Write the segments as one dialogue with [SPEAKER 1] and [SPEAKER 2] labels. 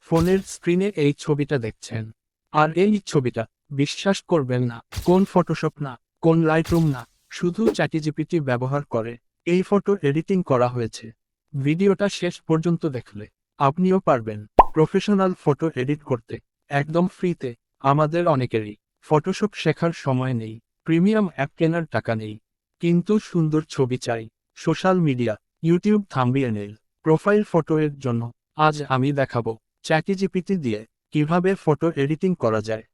[SPEAKER 1] ফোনের স্ক্রিনে এই ছবিটা দেখছেন, আর এই ছবিটা বিশ্বাস করবেন না, কোন ফটোশপ না, কোন লাইটরুম না, শুধু চ্যাটজিপিটি ব্যবহার করে এই ফটো এডিটিং করা হয়েছে। ভিডিওটা শেষ পর্যন্ত দেখলে আপনিও পারবেন প্রফেশনাল ফটো এডিট করতে, একদম ফ্রিতে। আমাদের অনেকেরই ফটোশপ শেখার সময় নেই, প্রিমিয়াম অ্যাপ কেনার টাকা নেই, কিন্তু সুন্দর ছবি চাই। Social media, YouTube thumbnail, profile photo এর জন্য আজ আমি দেখাবো চ্যাটজিপিটি দিয়ে কিভাবে ফটো এডিটিং করা যায়,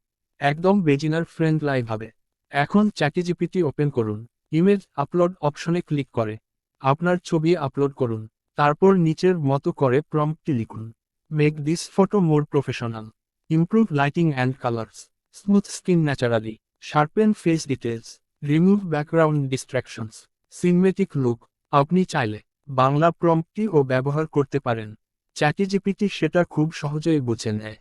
[SPEAKER 1] একদম বেজিনার ফ্রেন্ডলি ভাবে। এখন চ্যাটজিপিটি ওপেন করুন, ইমেজ আপলোড অপশনে ক্লিক করে আপনার ছবি আপলোড করুন, তারপর নিচের মতো করে প্রম্পটটি লিখুন, make this photo more professional, improve lighting and colours, smooth skin naturally, sharpen face details, remove background ডিস্ট্র্যাকশনস, cinematic look. আপনি চাইলে বাংলা প্রম্পটটিও ব্যবহার করতে পারেন, চ্যাটজিপিটি সেটা খুব সহজেই বুঝে নেয়।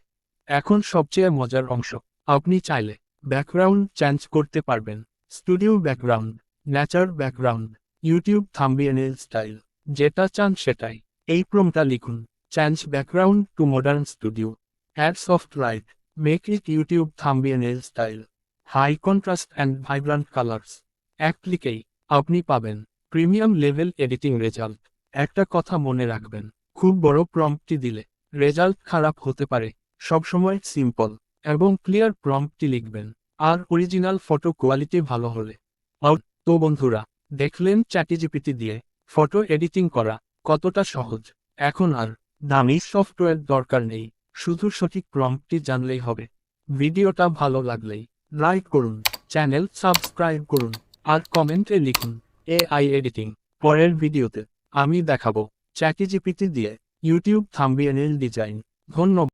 [SPEAKER 1] এখন সবচেয়ে মজার অংশ, আপনি চাইলে ব্যাকগ্রাউন্ড চেঞ্জ করতে পারবেন, studio background, nature background, YouTube thumbnail style, যেটা চান সেটাই। এই প্রম্পটটা লিখুন, change background to modern studio, add soft light, make it YouTube thumbnail style, high contrast and vibrant colours. এক ক্লিকেই আপনি পাবেন প্রিমিয়াম লেভেল এডিটিং রেজাল্ট। একটা কথা মনে রাখবেন, খুব বড় প্রম্পটটি দিলে রেজাল্ট খারাপ হতে পারে। সবসময় সিম্পল এবং ক্লিয়ার প্রম্পটটি লিখবেন, আর অরিজিনাল ফটো কোয়ালিটি ভালো হলে। তো বন্ধুরা, দেখলেন চ্যাটজিপিটি দিয়ে ফটো এডিটিং করা কতটা সহজ। এখন আর দামি সফটওয়্যার দরকার নেই, শুধু সঠিক প্রম্পটটি জানলেই হবে। ভিডিওটা ভালো লাগলেই লাইক করুন, চ্যানেল সাবস্ক্রাইব করুন, আর কমেন্টে লিখুন এআই এডিটিং। পরের ভিডিওতে আমি দেখাবো চ্যাটজিপিটি দিয়ে ইউটিউব থাম্বনেইল ডিজাইন। ধন্যবাদ।